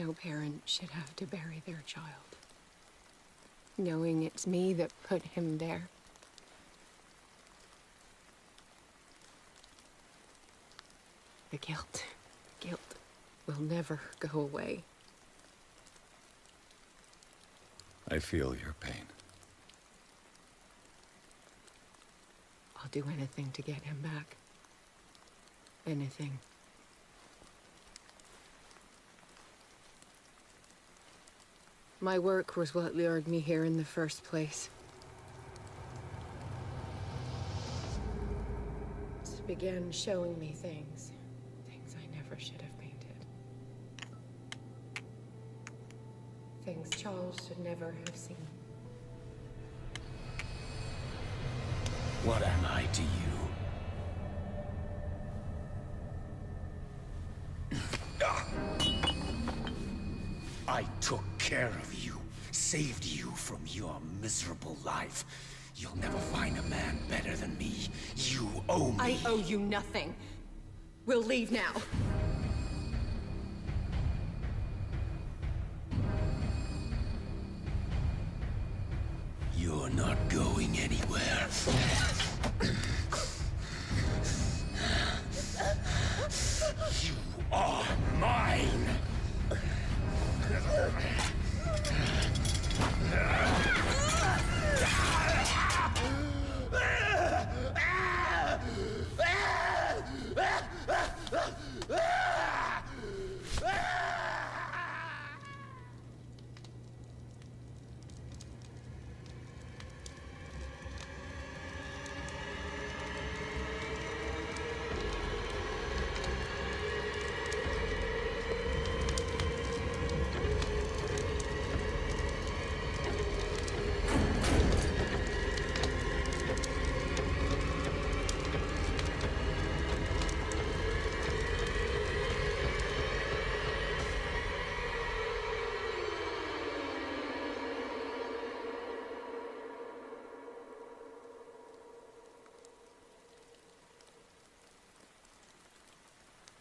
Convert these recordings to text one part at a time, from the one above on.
No parent should have to bury their child, knowing it's me that put him there. The guilt will never go away. I feel your pain. I'll do anything to get him back. Anything. My work was what lured me here in the first place. It began showing me things I never should have painted. Things Charles should never have seen. What am I to you? I took care of you, saved you from your miserable life. You'll never find a man better than me. You owe me. I owe you nothing. We'll leave now. You're not going anywhere. You are mine!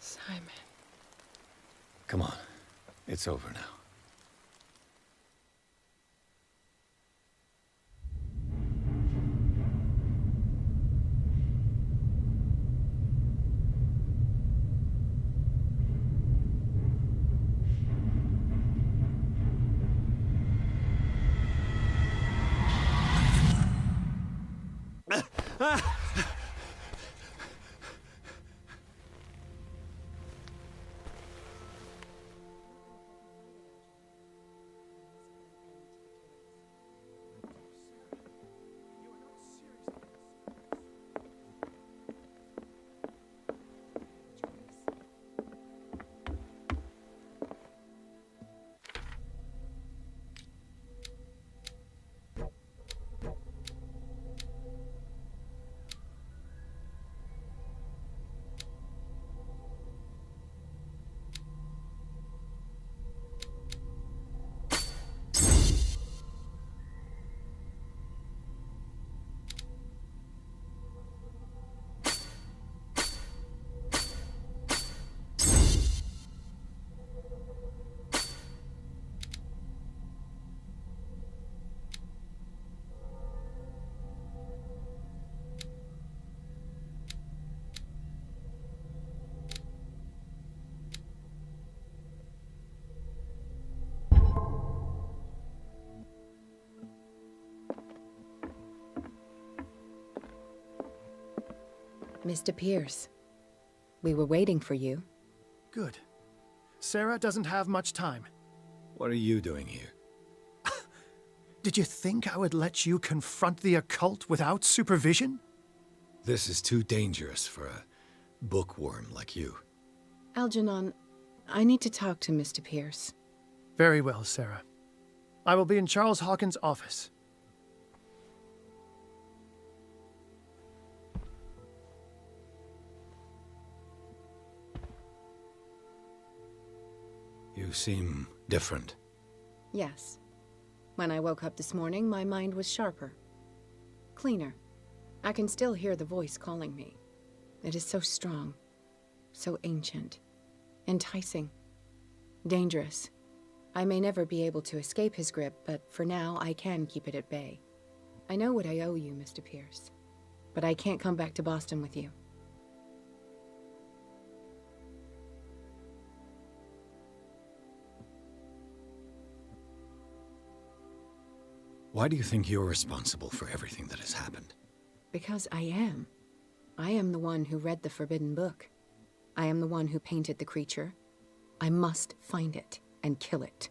Simon. Come on. It's over now. Mr. Pierce, we were waiting for you. Good. Sarah doesn't have much time. What are you doing here? Did you think I would let you confront the occult without supervision? This is too dangerous for a bookworm like you. Algernon, I need to talk to Mr. Pierce. Very well, Sarah. I will be in Charles Hawkins' office. You seem different. Yes. When I woke up this morning, my mind was sharper. Cleaner. I can still hear the voice calling me. It is so strong, so ancient, enticing, dangerous. I may never be able to escape his grip, but for now I can keep it at bay. I know what I owe you, Mr. Pierce, but I can't come back to Boston with you. Why do you think you're responsible for everything that has happened? Because I am. I am the one who read the forbidden book. I am the one who painted the creature. I must find it and kill it.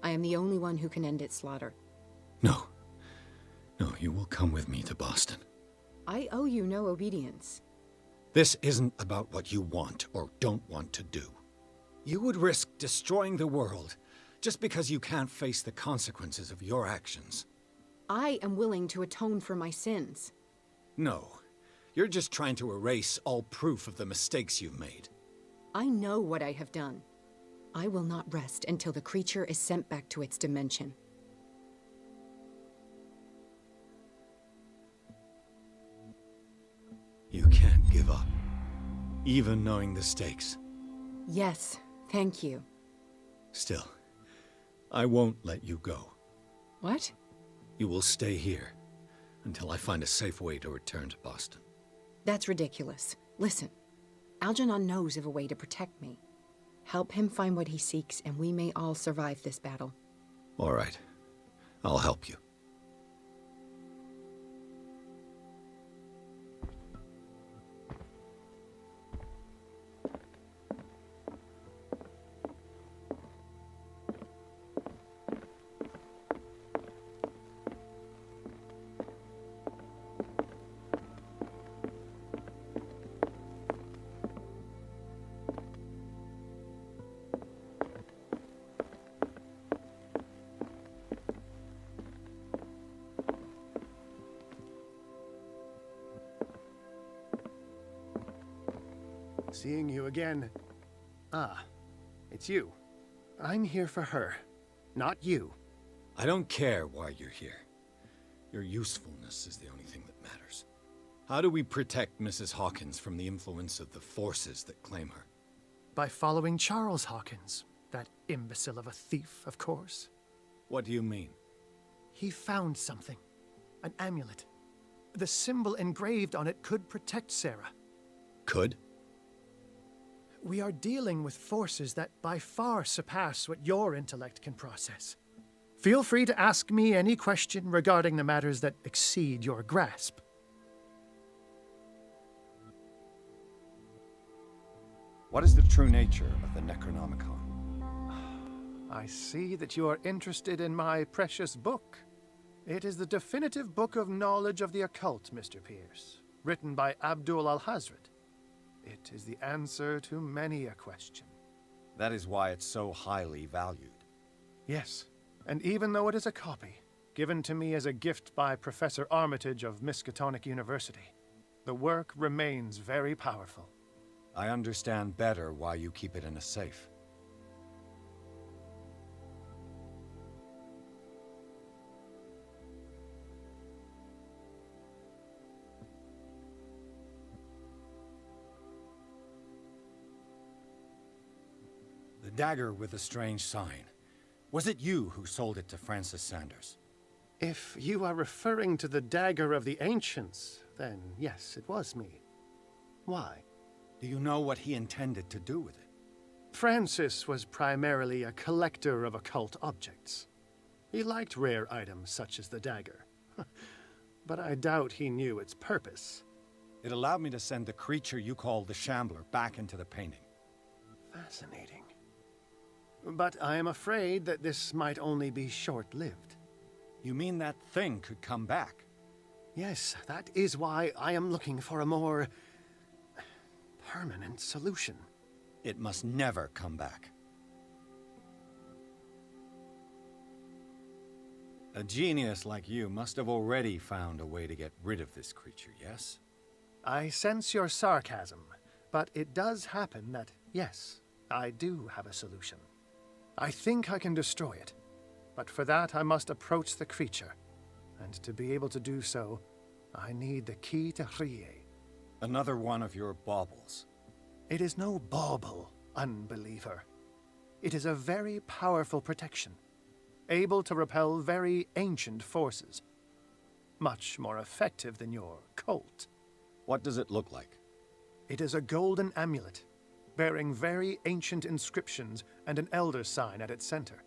I am the only one who can end its slaughter. No. No, you will come with me to Boston. I owe you no obedience. This isn't about what you want or don't want to do. You would risk destroying the world just because you can't face the consequences of your actions. I am willing to atone for my sins. No. You're just trying to erase all proof of the mistakes you've made. I know what I have done. I will not rest until the creature is sent back to its dimension. You can't give up, even knowing the stakes. Yes, thank you. Still, I won't let you go. What? You will stay here until I find a safe way to return to Boston. That's ridiculous. Listen, Algernon knows of a way to protect me. Help him find what he seeks, and we may all survive this battle. All right. I'll help you. Seeing you again. Ah, it's you. I'm here for her, not you. I don't care why you're here. Your usefulness is the only thing that matters. How do we protect Mrs. Hawkins from the influence of the forces that claim her? By following Charles Hawkins, that imbecile of a thief, of course. What do you mean? He found something. An amulet. The symbol engraved on it could protect Sarah. Could? We are dealing with forces that by far surpass what your intellect can process. Feel free to ask me any question regarding the matters that exceed your grasp. What is the true nature of the Necronomicon? I see that you are interested in my precious book. It is the definitive book of knowledge of the occult, Mr. Pierce, written by Abdul al-Hazred. It is the answer to many a question. That is why it's so highly valued. Yes, and even though it is a copy, given to me as a gift by Professor Armitage of Miskatonic University, the work remains very powerful. I understand better why you keep it in a safe. The dagger with the strange sign. Was it you who sold it to Francis Sanders? If you are referring to the dagger of the ancients, then yes, it was me. Why? Do you know what he intended to do with it? Francis was primarily a collector of occult objects. He liked rare items such as the dagger. But I doubt he knew its purpose. It allowed me to send the creature you call the Shambler back into the painting. Fascinating. But I am afraid that this might only be short-lived. You mean that thing could come back? Yes, that is why I am looking for a more permanent solution. It must never come back. A genius like you must have already found a way to get rid of this creature, yes? I sense your sarcasm, but it does happen that, yes, I do have a solution. I think I can destroy it, but for that I must approach the creature, and to be able to do so, I need the key to Rie. Another one of your baubles. It is no bauble, unbeliever. It is a very powerful protection, able to repel very ancient forces. Much more effective than your cult. What does it look like? It is a golden amulet, bearing very ancient inscriptions and an elder sign at its center.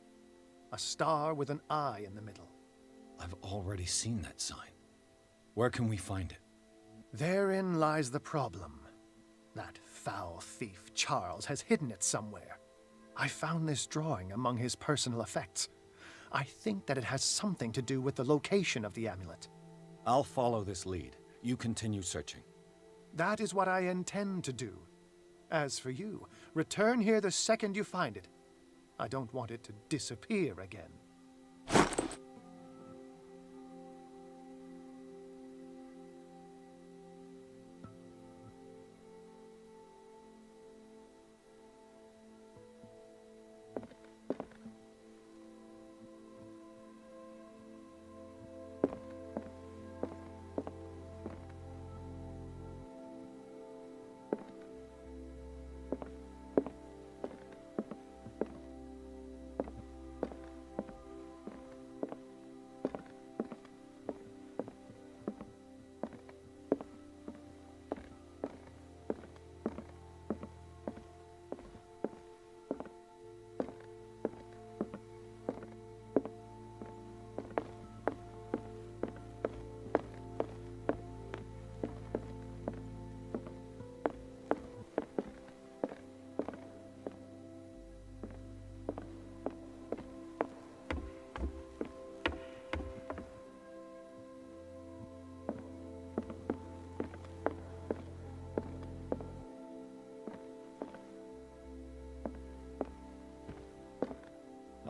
A star with an eye in the middle. I've already seen that sign. Where can we find it? Therein lies the problem. That foul thief Charles has hidden it somewhere. I found this drawing among his personal effects. I think that it has something to do with the location of the amulet. I'll follow this lead. You continue searching. That is what I intend to do. As for you, return here the second you find it. I don't want it to disappear again.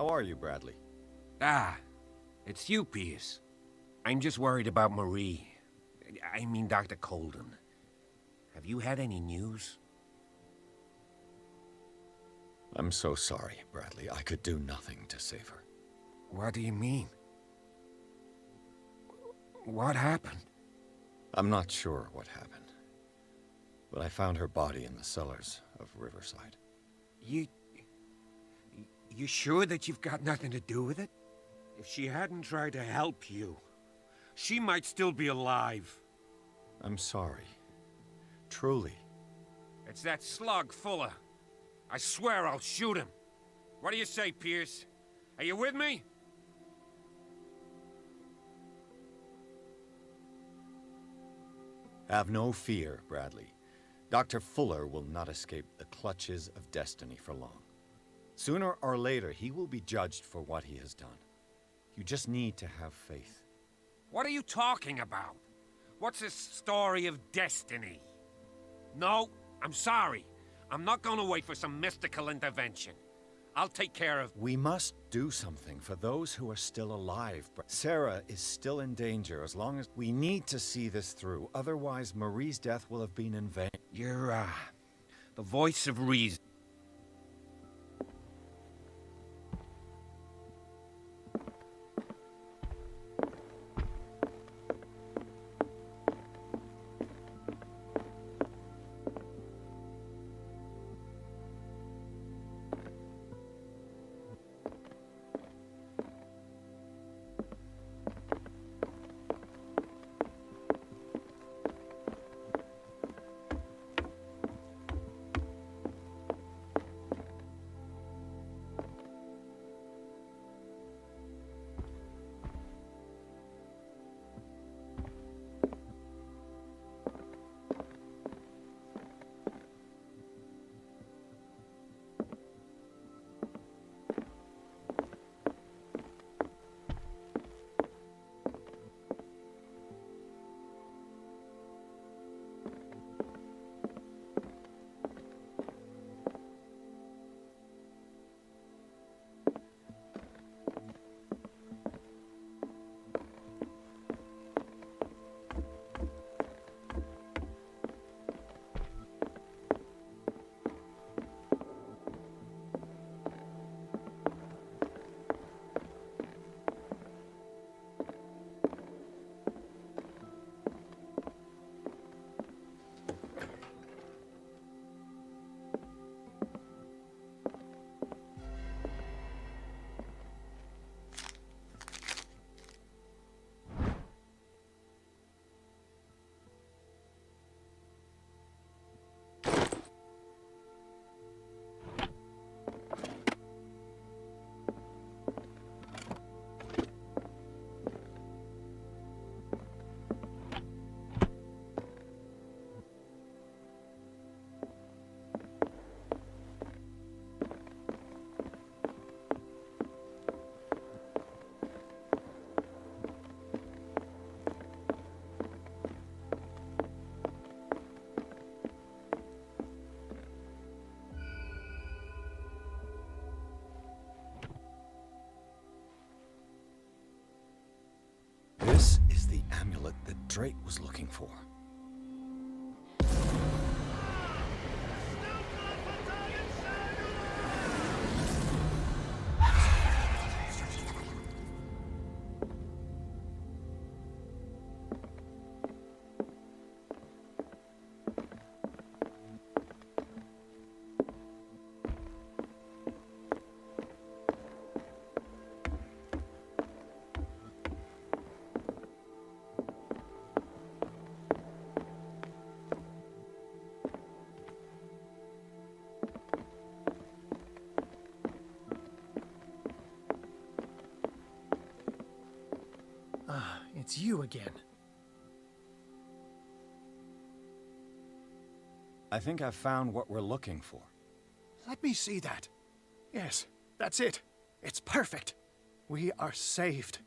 How are you, Bradley? Ah, it's you, Pierce. I'm just worried about Marie. I mean, Dr. Colden. Have you had any news? I'm so sorry, Bradley. I could do nothing to save her. What do you mean? What happened? I'm not sure what happened, but I found her body in the cellars of Riverside. You sure that you've got nothing to do with it? If she hadn't tried to help you, she might still be alive. I'm sorry. Truly. It's that slug, Fuller. I swear I'll shoot him. What do you say, Pierce? Are you with me? Have no fear, Bradley. Dr. Fuller will not escape the clutches of destiny for long. Sooner or later, he will be judged for what he has done. You just need to have faith. What are you talking about? What's this story of destiny? No, I'm sorry. I'm not gonna wait for some mystical intervention. I'll take care of... We must do something for those who are still alive. Sarah is still in danger as long as... We need to see this through. Otherwise, Marie's death will have been in vain. You're, the voice of reason. amulet that Drake was looking for. It's you again. I think I've found what we're looking for. Let me see that. Yes, that's it. It's perfect. We are saved.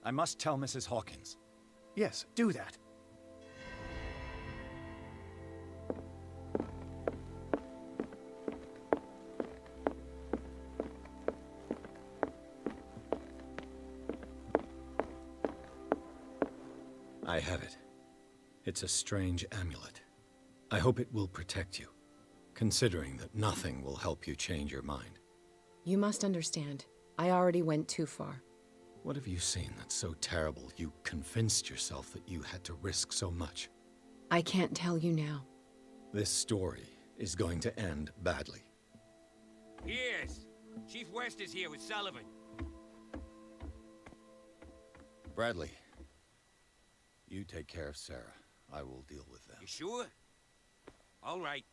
I must tell Mrs. Hawkins. Yes, do that. I have it. It's a strange amulet. I hope it will protect you, considering that nothing will help you change your mind. You must understand, I already went too far. What have you seen that's so terrible you convinced yourself that you had to risk so much? I can't tell you now. This story is going to end badly. Yes. Chief West is here with Sullivan. Bradley, you take care of Sarah. I will deal with them. You sure? All right.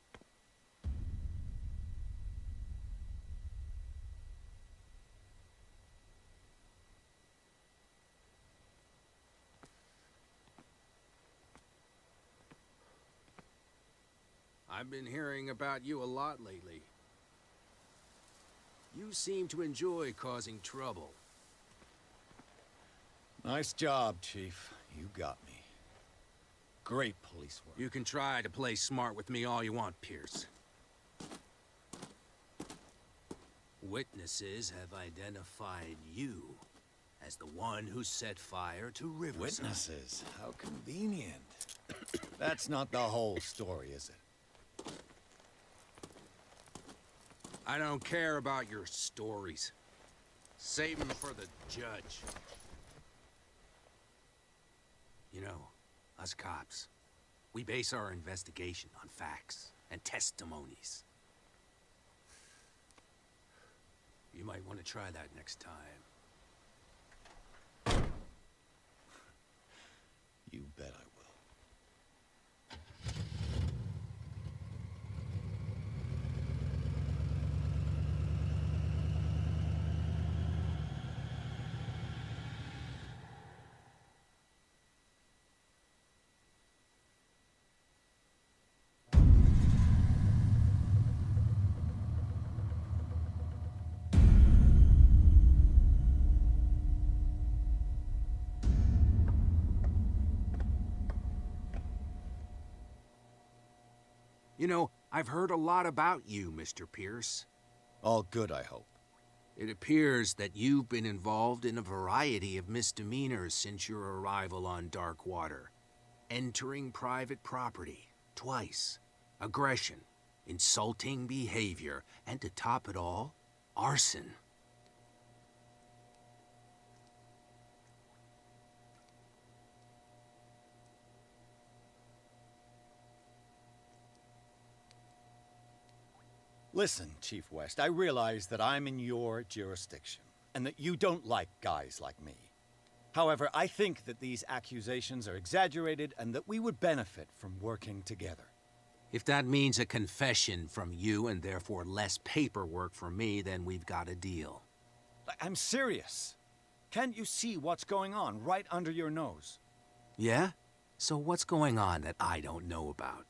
I've been hearing about you a lot lately. You seem to enjoy causing trouble. Nice job, Chief. You got me. Great police work. You can try to play smart with me all you want, Pierce. Witnesses have identified you as the one who set fire to Riverside. Witnesses? How convenient. That's not the whole story, is it? I don't care about your stories. Save them for the judge. You know, us cops, we base our investigation on facts and testimonies. You might want to try that next time. You bet I will. You know, I've heard a lot about you, Mr. Pierce. All good, I hope. It appears that you've been involved in a variety of misdemeanors since your arrival on Darkwater. Entering private property, twice. Aggression, insulting behavior, and to top it all, arson. Listen, Chief West, I realize that I'm in your jurisdiction, and that you don't like guys like me. However, I think that these accusations are exaggerated and that we would benefit from working together. If that means a confession from you and therefore less paperwork from me, then we've got a deal. I'm serious. Can't you see what's going on right under your nose? Yeah? So what's going on that I don't know about?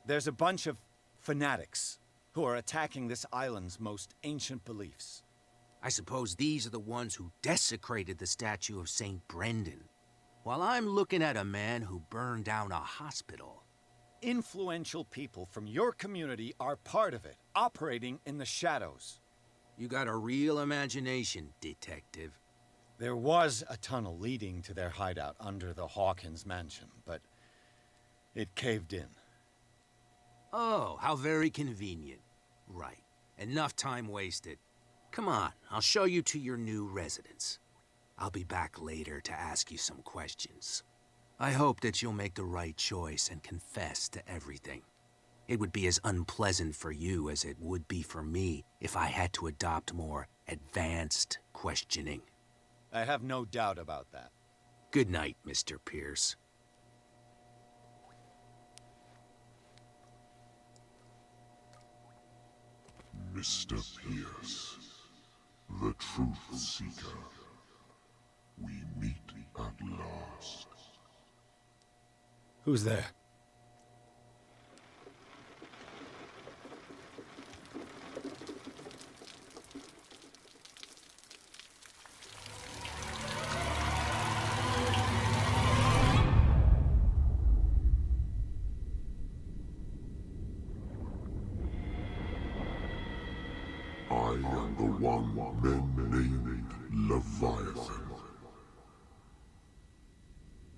There's a bunch of fanatics who are attacking this island's most ancient beliefs. I suppose these are the ones who desecrated the statue of St. Brendan. while I'm looking at a man who burned down a hospital. Influential people from your community are part of it, operating in the shadows. You got a real imagination, detective. There was a tunnel leading to their hideout under the Hawkins mansion, but it caved in. Oh, how very convenient. Right. Enough time wasted. Come on, I'll show you to your new residence. I'll be back later to ask you some questions. I hope that you'll make the right choice and confess to everything. It would be as unpleasant for you as it would be for me if I had to adopt more advanced questioning. I have no doubt about that. Good night, Mr. Pierce. Mr. Pierce, the truth seeker. We meet at last. Who's there? I am the one men named Leviathan.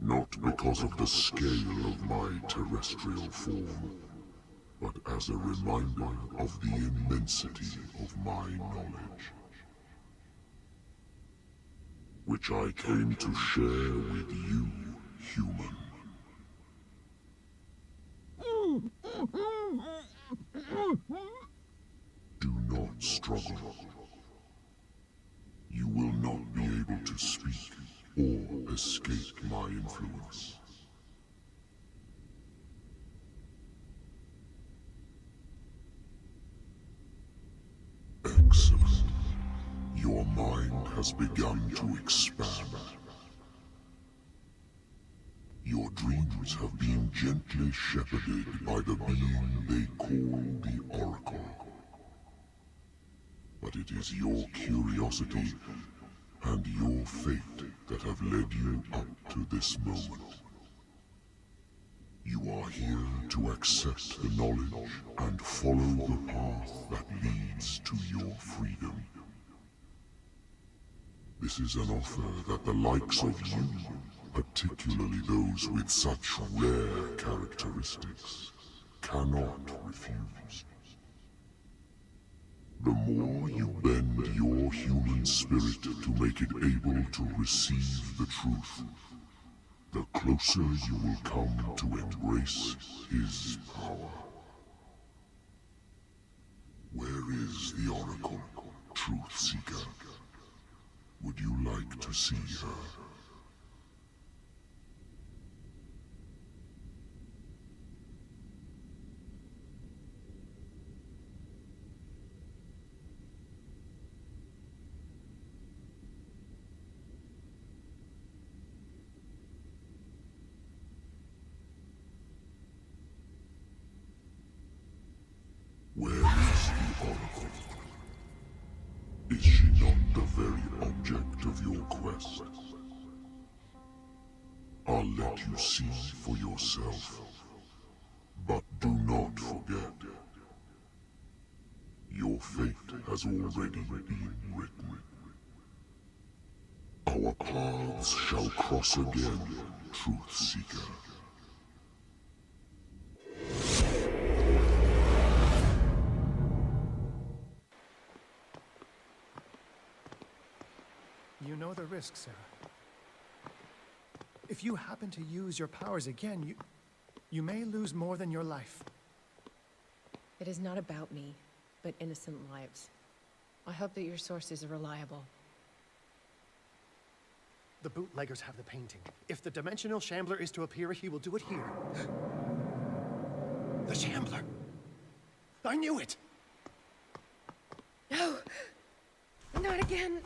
Not because of the scale of my terrestrial form, but as a reminder of the immensity of my knowledge, which I came to share with you, human. Do not struggle. You will not be able to speak or escape my influence. Excellent. Your mind has begun to expand. Your dreams have been gently shepherded by the being they call the Oracle. But it is your curiosity and your fate that have led you up to this moment. You are here to accept the knowledge and follow the path that leads to your freedom. This is an offer that the likes of you, particularly those with such rare characteristics, cannot refuse. The more you bend your human spirit to make it able to receive the truth, the closer you will come to embrace his power. Where is the Oracle, Truth Seeker? Would you like to see her? Where is the Oracle? Is she not the very object of your quest? I'll let you see for yourself. But do not forget, your fate has already been written. Our paths shall cross again, Truth Seeker. You know the risk, Sarah. If you happen to use your powers again, you may lose more than your life. It is not about me, but innocent lives. I hope that your sources are reliable. The bootleggers have the painting. If the dimensional shambler is to appear, he will do it here. The shambler! I knew it! No! Not again!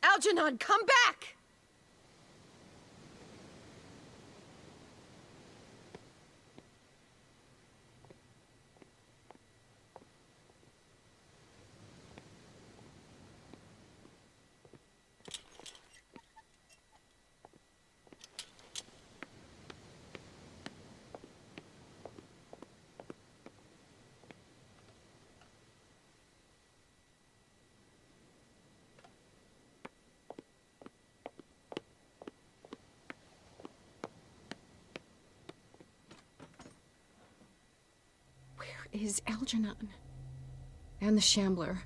Algernon, come back! is Algernon. And the Shambler.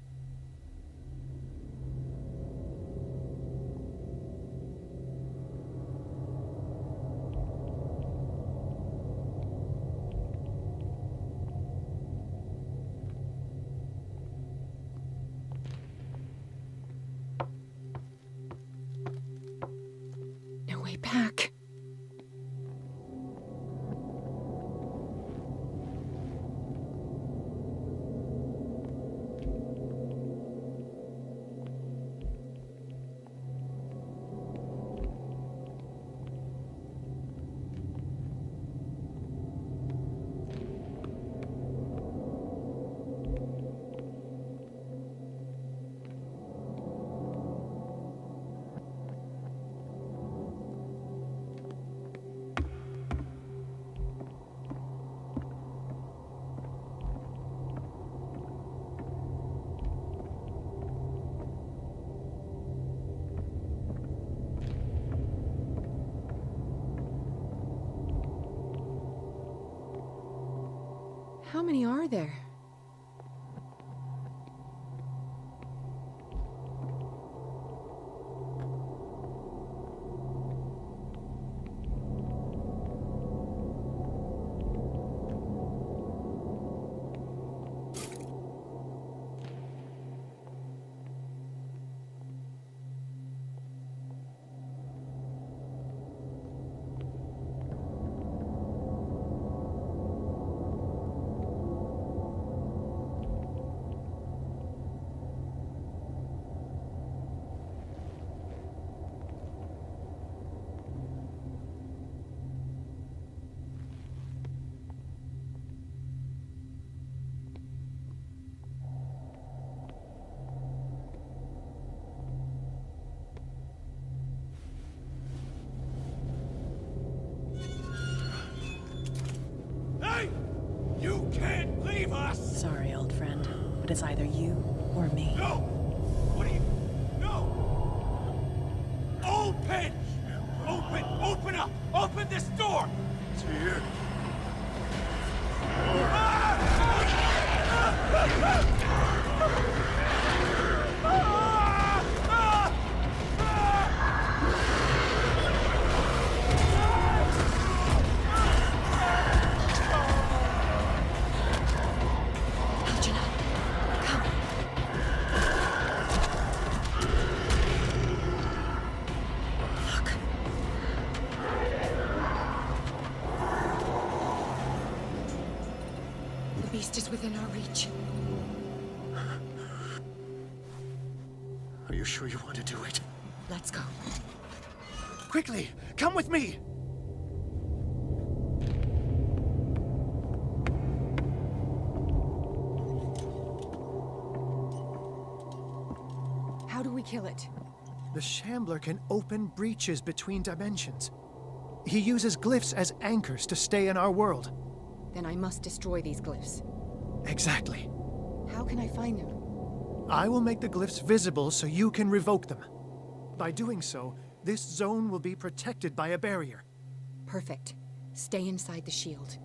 No way back. How many are there? Hey! You can't leave us! Sorry, old friend, but it's either you or me. No! What are you... No! Open! Open! Open up! Open this door! It's here. The beast is within our reach. Are you sure you want to do it? Let's go. Quickly, come with me! How do we kill it? The Shambler can open breaches between dimensions. He uses glyphs as anchors to stay in our world. Then I must destroy these glyphs. Exactly. How can I find them? I will make the glyphs visible so you can revoke them. By doing so, this zone will be protected by a barrier. Perfect. Stay inside the shield.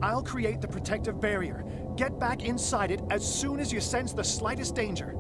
I'll create the protective barrier. Get back inside it as soon as you sense the slightest danger.